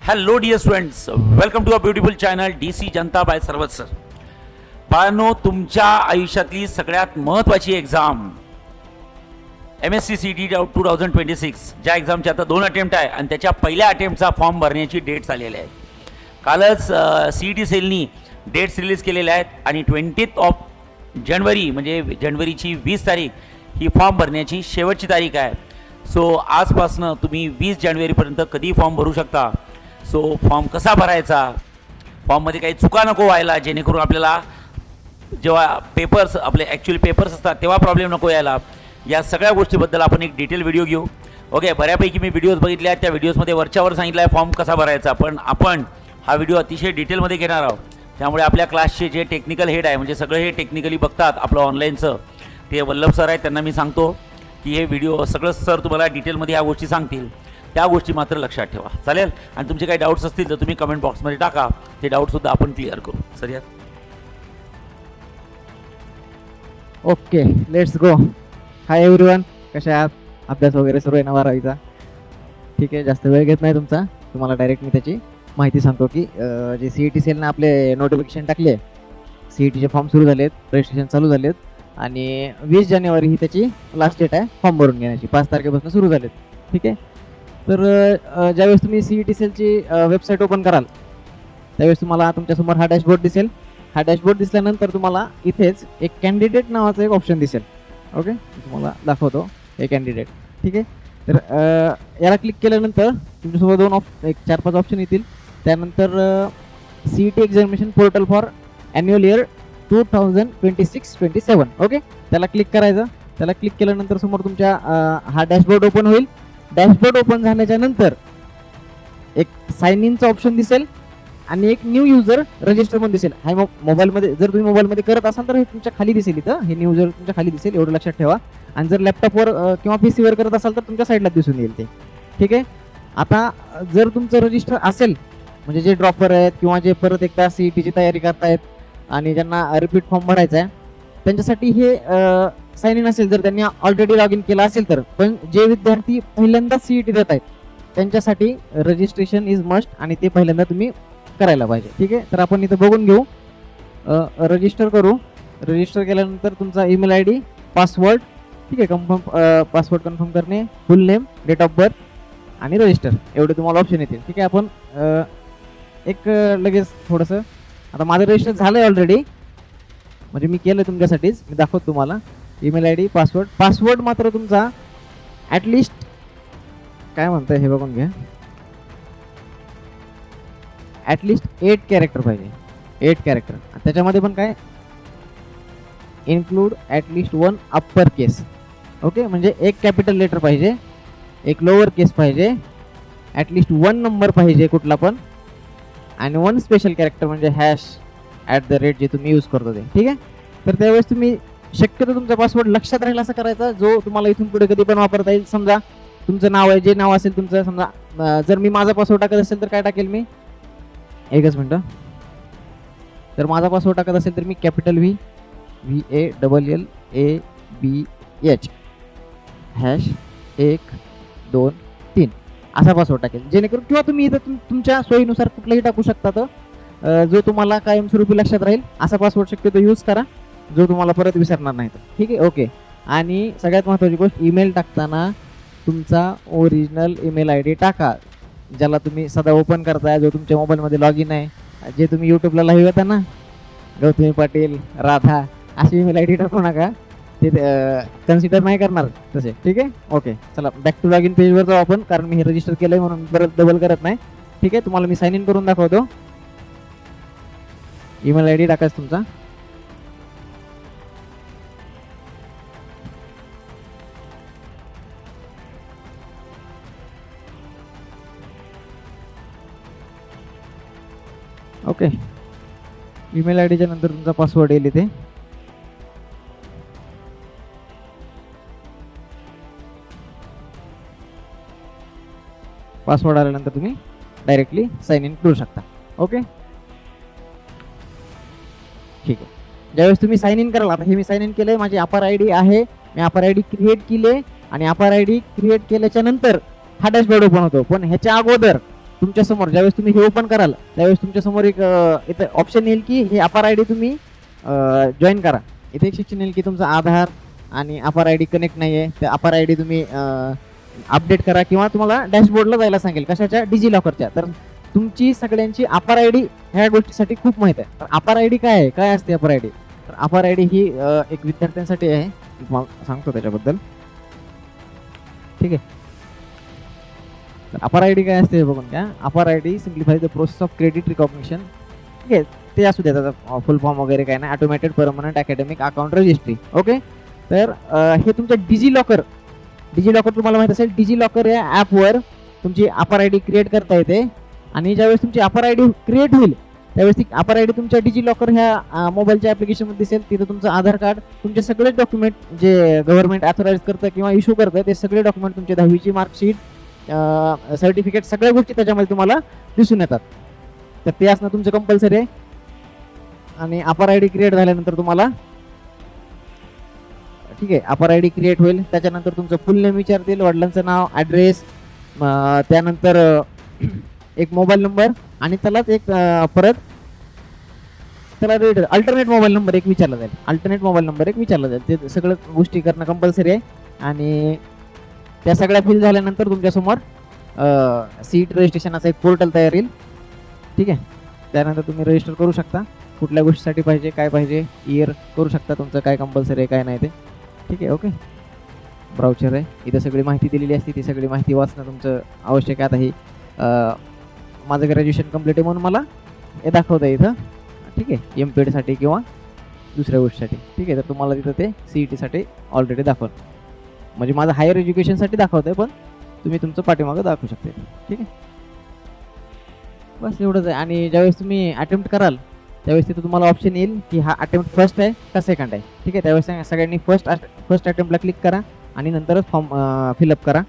Hello dear students, welcome to a beautiful channel DC जनता by Sarvat sir. बाळांनो, तुमच्या आयुष्यातली सगळ्यात महत्त्वाची एक्झाम MSc CET 2026, ज्या एक्झामचे आता 2 अटेम्प्ट आहे आणि त्याच्या पहिल्या अटेम्प्टचा फॉर्म भरण्याची डेट्स आलेल्या आहेत. कालच CET सेलनी डेट्स रिलीज केलेल्या आहेत आणि 20 जानेवारी म्हणजे जानेवारीची 20 तारीख ही फॉर्म भरण्याची शेवटची तारीख आहे. सो आजपासनं तुम्ही 20 जानेवारीपर्यंत कधी फॉर्म भरू शकता. सो फॉर्म कसा भरायचा, फॉर्ममध्ये काही चुका नको व्हायला, जेणेकरून आपल्याला जेव्हा पेपर्स आपले ॲक्च्युअली पेपर्स असतात तेव्हा प्रॉब्लेम नको यायला. या सगळ्या गोष्टीबद्दल आपण एक डिटेल व्हिडिओ घेऊ. ओके, बऱ्यापैकी मी व्हिडिओज बघितले आहेत. त्या व्हिडिओजमध्ये वरच्यावर सांगितलं आहे फॉर्म कसा भरायचा, पण आपण हा व्हिडिओ अतिशय डिटेलमध्ये घेणार आहोत. त्यामुळे आपल्या क्लासचे जे टेक्निकल हेड आहे, म्हणजे सगळं हे टेक्निकली बघतात आपलं ऑनलाईनचं, ते वल्लभ सर आहेत. त्यांना मी सांगतो की हे व्हिडिओ सगळं सर तुम्हाला डिटेलमध्ये ह्या गोष्टी सांगतील. त्या गोष्टी मात्र लक्षात ठेवा, चालेल. आणि तुमचे काही डाऊट्स असतील तर तुम्ही कमेंट बॉक्समध्ये टाका, ते डाऊटसुद्धा आपण क्लिअर करू. सर या. Okay, let's go. Hi everyone, कसे आहात? अभ्यास वगैरे सुरू आहे ना 12वीचा? ठीक आहे, जास्त वेळ घेत नाही तुमचा. तुम्हाला डायरेक्ट मी त्याची माहिती सांगतो की जे CET सेलनं आपले नोटिफिकेशन टाकले, CETचे फॉर्म सुरू झालेत, रजिस्ट्रेशन चालू झालेत आणि 20 जानेवारी ही त्याची लास्ट डेट आहे फॉर्म भरून घेण्याची. 5 तारखेपासून सुरू झालेत. ठीक आहे, तर ज्यावेळेस तुम्ही CET सेलची वेबसाईट ओपन कराल त्यावेळेस तुम्हाला तुमच्यासमोर हा डॅशबोर्ड दिसेल. हा डॅशबोर्ड दिसल्यानंतर तुम्हाला इथेच एक कॅन्डिडेट नावाचं एक ऑप्शन दिसेल. ओके, तुम्हाला दाखवतो एक कॅन्डिडेट. ठीक आहे, तर याला क्लिक केल्यानंतर तुमच्यासोबत एक 4-5 ऑप्शन येतील. त्यानंतर CET examination portal for annual year 2026-27. Okay, त्याला क्लिक करायचं. त्याला क्लिक केल्यानंतर समोर तुमच्या हा डॅशबोर्ड ओपन होईल. डॅशबोर्ड ओपन झाल्याच्या नंतर एक साइन इनचा ऑप्शन दिसेल आणि एक न्यू युजर रजिस्टर पण दिसेल. हा मोबाईलमध्ये, जर तुम्ही मोबाईलमध्ये करत असाल तर हे तुमच्या खाली दिसेल. इथं हे न्यू युजर तुमच्या खाली दिसेल, एवढं लक्षात ठेवा. आणि जर लॅपटॉपवर किंवा PCवर करत असाल तर तुमच्या साईडला दिसून येईल ते. ठीक आहे, आता जर तुमचं रजिस्टर असेल, म्हणजे जे ड्रॉपर आहेत किंवा जे परत एकदा CETची तयारी करतायत आणि ज्यांना रिपीट फॉर्म भरायचा आहे, त्यांच्यासाठी हे साइन इन असेल जर त्यांनी ऑलरेडी लॉग इन केलं असेल तर. पण जे विद्यार्थी पहिल्यांदा CET देत आहेत त्यांच्यासाठी रजिस्ट्रेशन इज मस्ट आणि ते पहिल्यांदा तुम्ही करायला पाहिजे. ठीक आहे, तर आपण इथं बघून घेऊ. रजिस्टर करू. रजिस्टर केल्यानंतर तुमचा ईमेल ID, पासवर्ड, ठीक आहे, कन्फर्म पासवर्ड कन्फर्म करणे, full name, date of birth आणि रजिस्टर, एवढे तुम्हाला ऑप्शन येतील. ठीक आहे, आपण एक लगेच थोडंसं, आता माझं रजिस्टर झालं आहे ऑलरेडी, म्हणजे मी केलं तुमच्यासाठीच, मी दाखवतो तुम्हाला. ईमेल ID, पासवर्ड मात्र तुमचा ॲटलिस्ट काय म्हणतं हे बघून घ्या. ॲटलिस्ट 8 कॅरेक्टर पाहिजे. 8 कॅरेक्टर. त्याच्यामध्ये पण काय इन्क्लूड ॲटलिस्ट 1 अप्पर केस. ओके, म्हणजे एक कॅपिटल लेटर पाहिजे, एक लोअर केस पाहिजे, ॲटलिस्ट 1 नंबर पाहिजे कुठला पण, आणि 1 स्पेशल कॅरेक्टर म्हणजे # जे तुम्ही यूज करतो ते. ठीक आहे, तर त्यावेळेस तुम्ही शक्यतो तुमचा पासवर्ड लक्षात राहील असं करायचा, जो तुम्हाला इथून पुढे कधी पण वापरता येईल. समजा तुमचं नाव आहे, जे नाव असेल तुमचं, समजा जर मी माझा पासवर्ड टाकत असेल तर काय टाकेल मी, एकच मिनटं, जर माझा पासवर्ड टाकत असेल तर मी कॅपिटल VALLABH #123 असा पासवर्ड टाकेल, जेणेकरून, किंवा तुम्ही इथं तुमच्या सोयीनुसार कुठलाही टाकू शकता. तर जो तुम्हाला कायमस्वरूपी लक्षात राहील असा पासवर्ड शक्यतो यूज करा, जो तुम्हाला परत विसरणार नाही. ठीक आहे, ओके. आणि सगळ्यात महत्त्वाची गोष्ट, ईमेल टाकताना तुमचा ओरिजिनल ईमेल ID टाका, ज्याला तुम्ही सदा ओपन करताय, जो तुमच्या मोबाईलमध्ये लॉग इन आहे. जे तुम्ही यूट्यूबला लाईव्ह येता ना, गौतमी पाटील, राधा, अशी ईमेल ID टाकू नका, ते कन्सिडर नाही करणार तसे. ठीक आहे, ओके. चला बॅक टू लॉग इन पेजवर जाऊ आपण, कारण मी हे रजिस्टर केलं आहे म्हणून परत डबल करत नाही. ठीक आहे, तुम्हाला मी साइन इन करून दाखवतो. ईमेल ID टाकायचं तुमचा. ओके, ईमेल IDच्या नंतर तुमचा पासवर्ड येईल इथे. पासवर्ड आल्यानंतर तुम्ही डायरेक्टली साइन इन करू शकता. ओके, ठीक आहे. ज्यावेळेस तुम्ही साइन इन कराल, आता हे मी साइन इन केलंय, माझी अपर ID आहे, मी अपर ID क्रिएट केले आणि अपर ID क्रिएट केल्याच्या नंतर हा डॅशबोर्ड ओपन होतो. पण ह्याच्या अगोदर तुमच्या समोर ज्यावेळेस तुम्ही हे ओपन कराल त्यावेळेस तुमच्या समोर एक इथं ऑप्शन येईल की हे अपार आय डी तुम्ही जॉईन करा. इथे एक सेक्शन येईल की तुमचा आधार आणि अपार आय डी कनेक्ट नाही आहे, तर अपार आय डी तुम्ही अपडेट करा किंवा तुम्हाला डॅशबोर्डला जायला सांगेल कशाच्या डिजी लॉकरच्या. तर तुमची सगळ्यांची अपार आय डी ह्या गोष्टीसाठी खूप माहिती आहे. तर अपार आय डी काय आहे, काय असते अपार आय डी? तर अपार आय डी ही एक विद्यार्थ्यांसाठी आहे, तुम्हाला सांगतो त्याच्याबद्दल. ठीक आहे, तर अपार आय डी काय असते हे बघून घ्या. अपार I D simplify the process of credit recognition. ठीक आहे, ते असू द्या, त्याचा फुल फॉर्म वगैरे काय नाही. Automated permanent academic account registry. Okay, तर हे तुमचं डिजी लॉकर तुम्हाला माहित असेल, डिजी लॉकर या ॲपवर तुमची अपार आय डी क्रिएट करता येते. आणि ज्यावेळेस तुमची अपार आय डी क्रिएट होईल त्यावेळेस ती अपार आय डी तुमच्या डिजी लॉकर ह्या मोबाईलच्या ॲप्लिकेशनमध्ये दिसेल. तिथं तुमचं आधार कार्ड, तुमचे सगळे डॉक्युमेंट जे गव्हर्नमेंट ऑथोराईज करतं किंवा इश्यू करतं ते सगळे डॉक्युमेंट, तुमची 10वीची मार्कशीट, सर्टिफिकेट, सगळ्या गोष्टी त्याच्यामध्ये तुम्हाला दिसून येतात. तर ते असणं तुमचं कंपल्सरी आहे. आणि अपार आय डी क्रिएट झाल्यानंतर तुम्हाला, ठीक आहे, अपार आय डी क्रिएट होईल. त्याच्यानंतर तुमचं फुल नेम विचारतील, वडिलांचं नाव, ॲड्रेस, त्यानंतर एक मोबाईल नंबर आणि त्यालाच एक परत त्याला अल्टरनेट मोबाईल नंबर एक विचारला जाईल. ते सगळं गोष्टी करणं कंपल्सरी आहे. आणि त्या सगळ्या फिल झाल्यानंतर तुमच्यासमोर सीट रजिस्ट्रेशन असं एक पोर्टल तयार येईल. ठीक आहे, त्यानंतर तुम्ही रजिस्टर करू शकता, कुठल्या गोष्टीसाठी पाहिजे, काय पाहिजे, इयर करू शकता, तुमचं काय कंपल्सरी आहे काय नाही ते. ठीक आहे, ओके. ब्राउचर आहे, इथं सगळी माहिती दिलेली असते, ती सगळी माहिती वाचणं तुमचं आवश्यक आहे. आता ही माझं ग्रॅज्युएशन कंप्लीट आहे म्हणून मला हे दाखवतं इथं. ठीक आहे, एमपीएडसाठी किंवा दुसऱ्या गोष्टीसाठी. ठीक आहे, तर तुम्हाला तिथं ते CETसाठी ऑलरेडी दाखवलं, म्हणजे माझं हायर एज्युकेशनसाठी दाखवतं आहे, पण तुम्ही तुमचं पाठीमागं दाखवू शकता. ठीक आहे, बस एवढंच आहे. आणि ज्यावेळेस तुम्ही अटेम्प्ट कराल त्यावेळेस तिथं तुम्हाला ऑप्शन येईल की हा अटेम्प्ट फर्स्ट आहे का सेकंड आहे. ठीक आहे, त्यावेळेस सगळ्यांनी फर्स्ट अटेम्प्टला क्लिक करा आणि नंतरच फॉर्म फिलअप करा.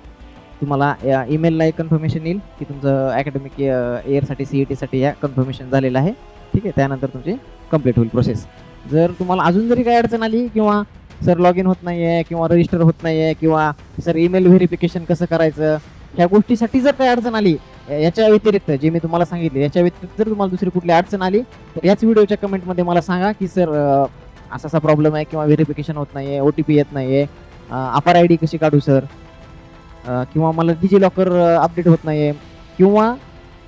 तुम्हाला ईमेलला एक कन्फर्मेशन येईल की तुमचं अकॅडमिक इयरसाठी CETसाठी या कन्फर्मेशन झालेलं आहे. ठीक आहे, त्यानंतर तुमची कंप्लीट होईल प्रोसेस. जर तुम्हाला अजून जरी काही अडचण आली किंवा सर लॉग इन होत नाही आहे किंवा रजिस्टर होत नाही आहे किंवा सर ईमेल व्हेरिफिकेशन कसं करायचं, ह्या गोष्टीसाठी जर काही अडचण आली, याच्या व्यतिरिक्त जे मी तुम्हाला सांगितले याच्या व्यतिरिक्त जर तुम्हाला दुसरी कुठली अडचण आली तर याच व्हिडिओच्या कमेंटमध्ये मला सांगा की सर असा असा प्रॉब्लेम आहे किंवा व्हेरिफिकेशन होत नाही आहे, OTP येत नाही आहे, अपार आय डी कशी काढू सर, किंवा मला डिजी लॉकर अपडेट होत नाही आहे, किंवा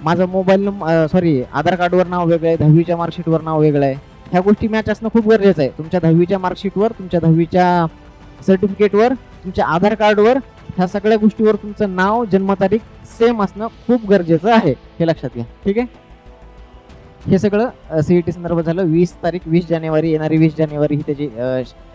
माझा मोबाईल नंबर आधार कार्डवर नाव वेगळं आहे, 10वीच्या मार्कशीटवर नाव वेगळं आहे. ह्या गोष्टी मॅच असणं खूप गरजेचं आहे. तुमच्या 10वीच्या मार्कशीटवर, तुमच्या 10वीच्या सर्टिफिकेटवर, तुमच्या आधार कार्डवर, ह्या सगळ्या गोष्टीवर तुमचं नाव, जन्मतारीख सेम असणं खूप गरजेचं आहे, हे लक्षात घ्या. ठीक आहे, हे सगळं CET संदर्भात झालं. 20 जानेवारी, येणारी 20 जानेवारी ही त्याची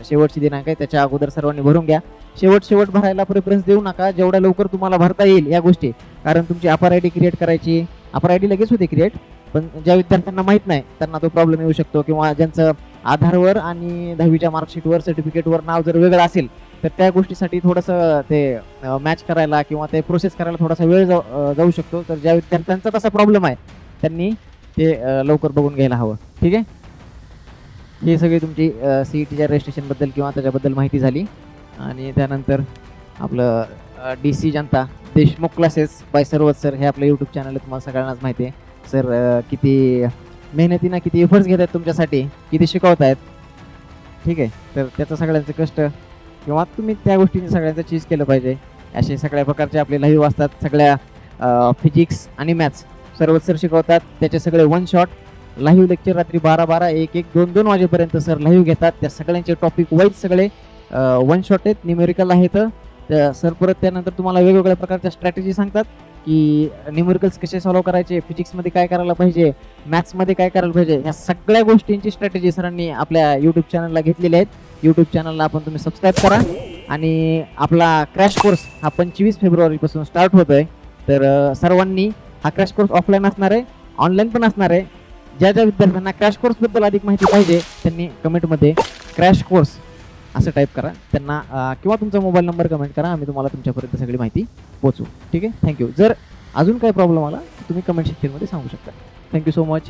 शेवटची दिनांक आहे. त्याच्या अगोदर सर्वांनी भरून घ्या. शेवट भरायला प्रेफरन्स देऊ नका, जेवढ्या लवकर तुम्हाला भरता येईल या गोष्टी. कारण तुमची अपार आय डी क्रिएट करायची, अपार आय डी लगेच होते क्रिएट, पण ज्या विद्यार्थ्यांना माहीत नाही त्यांना तो प्रॉब्लेम येऊ शकतो. किंवा ज्यांचं आधारवर आणि 10वीच्या मार्कशीटवर, सर्टिफिकेटवर नाव जर वेगळं असेल तर त्या गोष्टीसाठी थोडंसं ते मॅच करायला किंवा ते प्रोसेस करायला थोडासा वेळ जाऊ शकतो. तर ज्या विद्यार्थ्यांचा तसा प्रॉब्लेम आहे त्यांनी ते लवकर बघून घ्यायला हवं. ठीक आहे, ही सगळी तुमची CETच्या रजिस्ट्रेशनबद्दल किंवा त्याच्याबद्दल माहिती झाली. आणि त्यानंतर आपलं DC जनता देशमुख क्लासेस बाय सर्वच सर हे आपलं यूट्यूब चॅनल आहे, तुम्हाला सगळ्यांनाच माहिती आहे. सर किती मेहनतीनं, किती एफर्ट्स घेत आहेत तुमच्यासाठी, किती शिकवत आहेत. ठीक आहे, तर त्याचं सगळ्यांचं कष्ट किंवा तुम्ही त्या गोष्टींनी सगळ्यांचं चीज केलं पाहिजे. असे सगळ्या प्रकारचे आपले लाईव्ह असतात, सगळ्या फिजिक्स आणि मॅथ्स सर्वच सर शिकवतात. त्याचे सगळे 1 शॉट लाईव्ह लेक्चर रात्री 12-12, 1-1, 2-2 वाजेपर्यंत सर लाईव्ह घेतात. त्या सगळ्यांचे टॉपिक वाईज सगळे 1 शॉट आहेत, न्यूमेरिकल आहेत. सर परत त्यानंतर तुम्हाला वेगवेगळ्या प्रकारच्या स्ट्रॅटेजी सांगतात की न्यूमेरिकल्स कसे सॉल्व्ह करायचे, फिजिक्समध्ये काय करायला पाहिजे, मॅथ्समध्ये काय करायला पाहिजे. ह्या सगळ्या गोष्टींची स्ट्रॅटेजी सरांनी आपल्या यूट्यूब चॅनलला घेतलेल्या आहेत. यूट्यूब चॅनलला आपण तुम्ही सबस्क्राईब करा. आणि आपला क्रॅश कोर्स हा 25 फेब्रुवारीपासून स्टार्ट होतो आहे. तर सर्वांनी हा क्रॅश कोर्स ऑफलाईन असणार आहे, ऑनलाईन पण असणार आहे. ज्या विद्यार्थ्यांना क्रॅश कोर्सबद्दल अधिक माहिती पाहिजे त्यांनी कमेंटमध्ये क्रॅश कोर्स असं टाईप करा त्यांना, किंवा तुमचा मोबाईल नंबर कमेंट करा, आम्ही तुम्हाला तुमच्यापर्यंत सगळी माहिती पोहोचवू. ठीक आहे, थँक्यू. जर अजून काही प्रॉब्लेम आला तुम्ही कमेंट सेक्शनमध्ये सांगू शकता. Thank you so much.